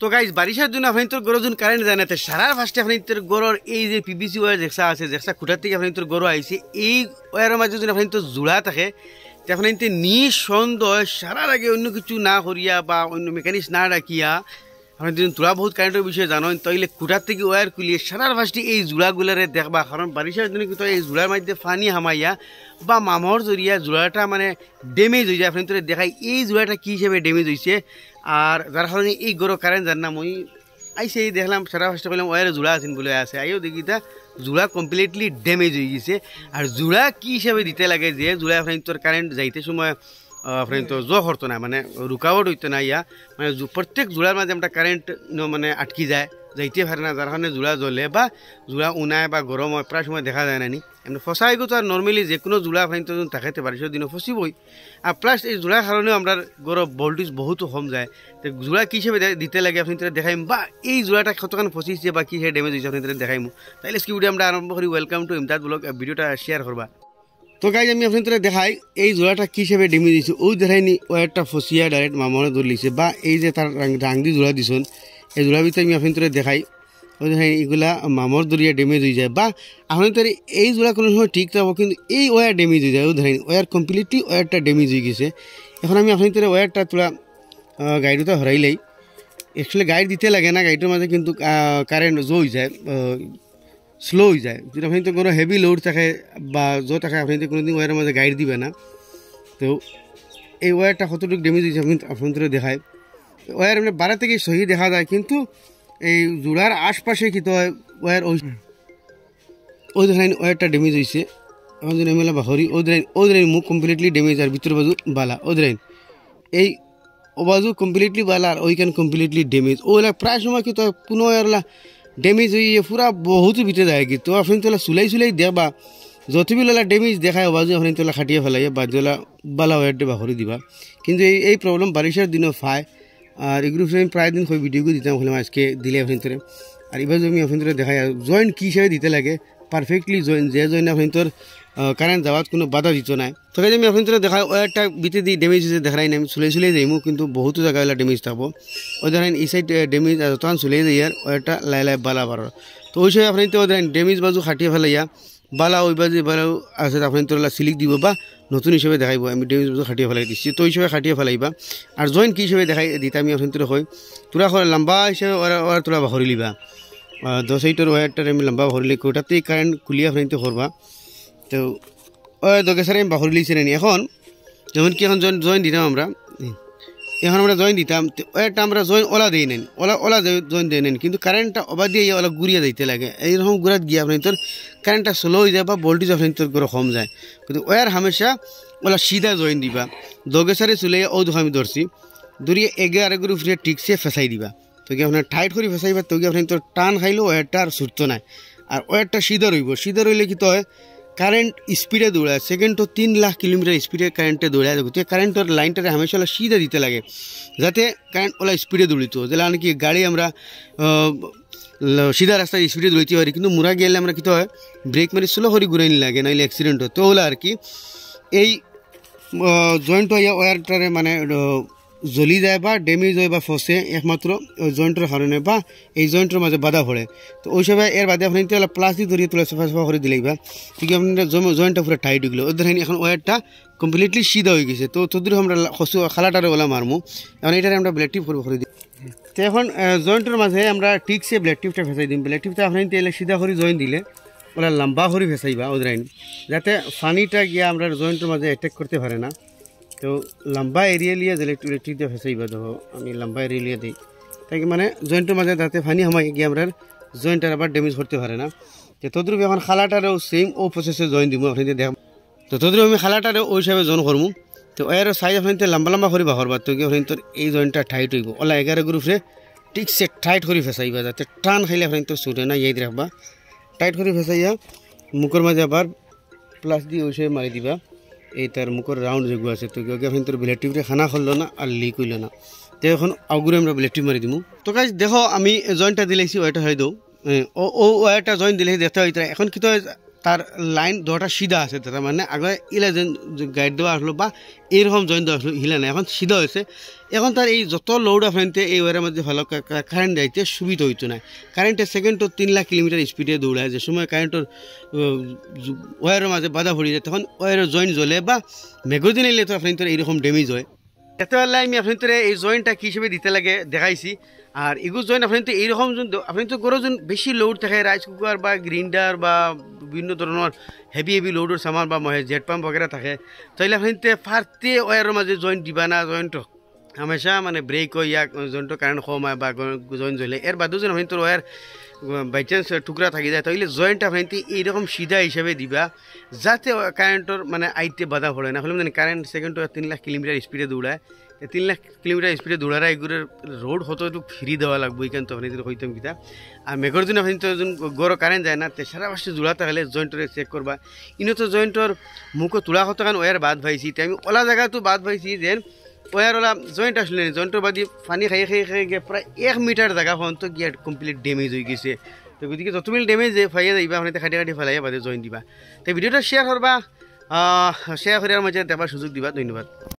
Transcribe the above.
তো গাইজ বারিশার জন্য আপনি তোর গরো যখন কারেন্ট যায় না সারার ফার্স্টে আপনি তোর গরোর এই যে পিবিসি ওয়ার যেসা আছে যেসা খুঁটার থেকে আপনি তোর গরো আইছে এই ওয়ারের মাঝে যদি আপনি তোর জোড়া থাকে আপনি নিঃসন্দেহ সারার আগে অন্য কিছু না করিয়া বা অন্য মেকানিক্স না রাখিয়া আপনি যদি তোরা বহুত কারেন্টের বিষয়ে জানেন তাইলে খুঁটার থেকে ওয়ার খুলিয়ে সারার ফার্স্টে এই জোড়াগুলারে দেখবা কারণ বারিশার জন্য কিন্তু এই জোড়ার মধ্যে পানি হামাইয়া বা মামর জড়িয়া জোড়াটা মানে ড্যামেজ হয়ে যায় আপনি তোর দেখাই এই জোড়াটা কী হিসেবে ড্যামেজ হয়েছে আর যার কারণে এই গরো কারেন্ট জান না মই আইসে এই দেখলাম সারা ফার্স্টে বললাম ওয়ারে জোড়া আছেন বলে আছে আইও দেখি তা জোড়া কমপ্লিটলি ড্যামেজ হয়ে গেছে আর জোড়া কী হিসাবে দিতে লাগে যে জোড়া আপনি তোর কারেন্ট যাইতে সময় আপনি তো জো করতো না মানে রুকাওয়াট হইতো না ইয়া মানে প্রত্যেক জোড়ার মাঝে আমরা কারেন্ট মানে আটকি যায় যাইতে পারে না যার কারণে জোড়া জ্বলে বা জোড়া উনায় বা গরম হয় প্রায় সময় দেখা যায় না নি এমনি ফসাই গো তো আর নর্মালি যে কোনো জোড়া আপনি তো থাকাইতে পারি সেদিনও ফসিবই আর প্লাস এই জোড়ার কারণেও আমরা গরম ভোল্টেজ বহুত কম যায় তো জোড়া কী হিসেবে দিতে লাগে আপনি তারা দেখাইম বা এই জোড়াটা কতক্ষণ ফসিছে বা কী সে ড্যামেজ হয়েছে আপনি তারা দেখাইমু তাইলে স্কি ভিডিও আমরা আরম্ভ করি ওয়েলকাম টু ইমদাদ ব্লগ ভিডিওটা শেয়ার করবা তো গাইজ আমি আপনাদের দেখাই এই জোড়াটা কী হিসেবে ড্যামেজ দিয়েছে ওই দেখাইনি ওয়ারটা ফসিয়া ডাইরেক্ট মামনে ধরে লিছে বা এই যে তার রাং দিয়ে জোড়া দিছেন এই জোড়ার ভিতরে আমি আপনাদের দেখাই ওই দেখাই এগুলা মামর দরিয়া ড্যামেজ হয়ে যায় বা আপনাদের এই জোড়া কোনো সময় ঠিক থাকবো কিন্তু এই ওয়ার ড্যামেজ হয়ে যায় ওই ধরেন ওয়ার কমপ্লিটলি ওয়ারটা ড্যামেজ হয়ে গেছে এখন আমি আপনাদের ওয়ারটা তোলা গাড়িটা হরাইলেই অ্যাকচুয়ালি গাড়ি দিতে লাগে না গাড়িটার মাঝে কিন্তু কারেন্ট জো হয়ে যায় স্লো হয়ে যায় যদি আপনি তো কোনো হেভি লোড থাকে বা জো থাকে আপনি তো কোনোদিন ওয়ারের মাঝে গাইড দিবে না তো এই ওয়ারটা কতটুকু ড্যামেজ হয়েছে আপনাদের দেখায় ওয়ার মানে বাড়া থেকে সহি দেখা যায় কিন্তু এই জোড়ার আশপাশে কিন্তু ওয়ার ওই ধরেন ওয়ারটা ড্যামেজ হয়েছে এখন যদি আমি হরি ও ধরেন মুখ কমপ্লিটলি ড্যামেজ আর ভিতর বাজু বালা ও ধরেন এই ও বাজু কমপ্লিটলি বালা আর ওইখান কমপ্লিটলি ড্যামেজ ওগুলা প্রায় সময় কিন্তু কোনো ওয়ারলা ড্যামেজ হয়ে পুরা বহুত ভিতরে যায় কিন্তু আপনি তোলা চুলাই দেখবা যতবি লোলা ড্যামেজ দেখায় বাজু আপনি তোলা খাটিয়ে ফেলাইয়া বাজুলা বালা ওয়ারটা বাহরি দিবা কিন্তু এই প্রবলেম বারিশার দিনও পায় আর এগুলো আমি প্রায় দিন ওই ভিডিওগুলো দিতাম হলাম আজকে দিলে আপনাদের আর এবার আমি আপনাদের দেখাই জয়েন্ট কী হিসাবে দিতে লাগে পারফেক্টলি জয়েন্ট যে জয়েন্ট আপনাদের কারেন্ট যাওয়ার কোনো বাধা দিত না তো আমি আপনাদের দেখাই ওয়ারটা ভিতরে দিয়ে ড্যামেজ হয়েছে দেখাই না আমি চুলাই যাইমু কিন্তু বহুতো জায়গায় ড্যামেজ থাকবো ওই ধরেন এই সাইড ড্যামেজ তখন চুলাই যাই আর ওয়ারটা লাই বালা বাড়ার তো ওই সময় আপনি তো ধরেন ড্যামেজ বাজু খাটিয়ে ফেলাইয়া বালা ওই বাজু বালাও আছে আপনি তোলা সিলিক দিব বা নতুন হিসেবে দেখাইব আমি ড্যামেজ বাজু খাটিয়ে ফেলাই দিচ্ছি তো ওই হিসেবে খাটিয়ে ফেলাইবা আর জয়েন্ট কী হিসেবে দেখাই দিতে আমি আপনাদের হয় তোরা লম্বা হিসেবে ওরা তোরা বাহরি লিবা 10 ইটার ওয়ারটার আমি লম্বা ভরলি কোটাতেই কারেন্ট খুলিয়া ফেলতে করবা তো ওই দোকানে আমি বাহরি লিছি নি এখন যেমন কি এখন জয়েন দিতাম আমরা এখন আমরা জয়েন দিতাম ওয়ারটা আমরা জয়েন ওলা দিই নেন ওলা জয়েন দিয়ে নেন কিন্তু কারেন্টটা অবাদ দিয়ে ওলা ঘুরিয়ে দিতে লাগে এইরকম ঘুরাত গিয়ে আপনি তোর কারেন্টটা স্লো হয়ে যায় বা ভোল্টেজ আপনি তোর করে কম যায় কিন্তু ওয়ার হামেশা ওলা সিধা জয়েন দিবা দোকানে চলে ও দেখো আমি ধরছি ধরিয়ে এগে আরেকগুলো ফিরে ঠিকসে ফেসাই দিবা তো কি আপনার টাইট করে ফেসাইবা তো কি আপনি তোর টান খাইলেও ওয়ারটা আর ছুটতো না আর ওয়ারটা সিধা রইলে কি তো হয় কারেন্ট স্পিডে দৌড়ায় সেকেন্ড তো 3 লাখ কিলোমিটার স্পিডে কারেন্টে দৌড়ায় তো কারেন্টের লাইনটারে হামেশা ওলা সিধা দিতে লাগে যাতে কারেন্ট ওলা স্পিডে দৌড়িত যেটা নাকি গাড়ি আমরা সিধা রাস্তায় স্পিডে দৌড়িতে পারি কিন্তু মুরা গেলে আমরা কি তো হয় ব্রেক মারি স্লো করে ঘুরাই লাগে নাহলে অ্যাক্সিডেন্ট হয় তো ওলা আর কি এই জয়েন্ট ওয়ারটারে মানে জ্বলি যায় বা ড্যামেজ হয় বা ফসে একমাত্র জয়েন্টের কারণে বা এই জয়েন্টের মাঝে বাধা পড়ে তো ওই সময় এর বাদে আপনি তাহলে প্লাস্টিক ধরিয়ে তোলা সফা করে দিলেই বা ঠিক আপনার জয়েন্টটা পুরো টাইট হয়ে গেলো ওই ধরেন এখন ওয়ারটা কমপ্লিটলি সিধা হয়ে গেছে তো তোদের আমরা খালাটারে ওলা মারমু এখন এটারে আমরা ব্ল্যাক টিপ করে দিই তো এখন জয়েন্টের মাঝে আমরা ঠিকসে ব্ল্যাক টিপটা ফেসাই দিম ব্ল্যাক টিপটা আপনি তাহলে সিধা করে জয়েন দিলে ওরা লম্বা করে ফেসাইবা ওদের যাতে পানিটা গিয়ে আমরা জয়েন্টের মাঝে অ্যাটাক করতে পারে না তো লম্বা এরিয়া লিয়ে ইলেকট্রিক দিয়ে ফেসাইবা দেখো আমি লম্বা এরিয়া লিয়ে দিই তাই মানে জয়েন্টের মাঝে যাতে পানি হামাই গিয়ে আমরা জয়েন্টার আবার ড্যামেজ করতে পারে না তো তদ্রুপ এখন খালাটারেও সেম ও প্রসেসে জয়েন দিব আপনি দেখ তো তদ্রুপ আমি খালাটারেও ওই হিসাবে জয়েন করবো তো এর সাইজ আপনি লম্বা করে বাহরবা তো কি আপনি তোর এই জয়েন্টটা টাইট হইব ওলা 11 গ্রুপে ঠিকসে টাইট করে ফেসাইবা যাতে টান খাইলে আপনি তো ছুটে না ইয়াদ রাখবা টাইট করে ফেসাইয়া মুখের মাঝে আবার প্লাস দিয়ে ওই হিসেবে মারি দিবা এই তার মুখের রাউন্ড যেগুলো আছে তো আপনি তোর ব্লেড টিপটা খানা করলো না আর লিক হইল না তো এখন আগুরে আমরা ব্লেড টিপ মারি দিব তো গাইজ দেখো আমি জয়েন্টটা দিলেছি ওইটা হয়ে দেও ও ওয়ারটা জয়েন দিলে দেখতে হয় এখন কি তো তার লাইন দুটা সিধা আছে, তার মানে আগে ইলা গাইড দেওয়া আসলো বা এইরকম জয়েন দেওয়া আসলো হিলা না, এখন সিধা হয়েছে। এখন তার এই যত লোড আপনার এই ওয়ারের মধ্যে ভালো কারেন্ট যাইতে সুবিধা হইতো না। কারেন্টের সেকেন্ডত 3 লাখ কিলোমিটার স্পিডে দৌড়ায়, যে সময় কারেন্টের ওয়ারের মাঝে বাধা পড়ে যায় তখন ওয়ারের জয়েন্ট জ্বলে বা মেঘর দিন এলে তো আপনার এইরকম ড্যামেজ হয়। এতবেলা আমি আপনার এই জয়েন্টটা কী হিসেবে দিতে লাগে দেখাইছি। আর এগুলো জয়েন্ট আপনি তো এইরকম আপনি তো গরো যোন বেশি লোড থাকে, রাইস কুকার বা গ্রিন্ডার বা বিভিন্ন ধরনের হেভি লোডের সামান বা জেট পাম্প বগেরা থাকে, তাইলে আপনি ফার্তে ওয়ারের মাঝে জয়েন্ট দিবা না। জয়েন্ট হামেশা মানে ব্রেক হয় ইয়াক জয়েন্ট কারেন্ট কম হয় বা জয়েন্ট জ্বলে, এর বাদেও যেন আপনি তোর ওয়ার বাই চান্স টুকরা থাকি যায়, তাইলে জয়েন্ট আপনি এইরকম সিধা হিসাবে দিবা যাতে কারেন্টর মানে আইতে বাধা পড়ে না। হলে মানে কারেন্ট সেকেন্ড 3 লাখ কিলোমিটার স্পিডে দৌড়ায়, 3 লাখ কিলোমিটার স্পিডে দৌড়ারা এগুলোর রোড হতো একটু ফ্রি দেওয়া লাগবে এখান তো আপনি হইতাম কিতা। আর মেঘর দিন আপনি তো গরো কারেন্ট যায় না, সারা পাশে জোড়াতে হলে জয়েন্টরে চেক করবা। ইনো তো জয়েন্টর মুখও তোলা হতো কারণ ওয়ার বাদ পাইছি, আমি ওলা জায়গা তো বাদ পাইছি যে ওয়ার ওলা জয়েন্ট আসলে জয়েন্টর বাদি পানি খাই গিয়ে প্রায় 1 মিটার জায়গা পর্যন্ত গিয়ে কমপ্লিট ড্যামেজ হয়ে গেছে। তো গতিকে যত মিল ড্যামেজ ফাইয়া যাইবা আপনি খাটি ফেলাইয়া বাদে জয়েন্ট দিবা। তো ভিডিওটা শেয়ার করবা, শেয়ার করে মাঝে দেবার সুযোগ দিবা। ধন্যবাদ।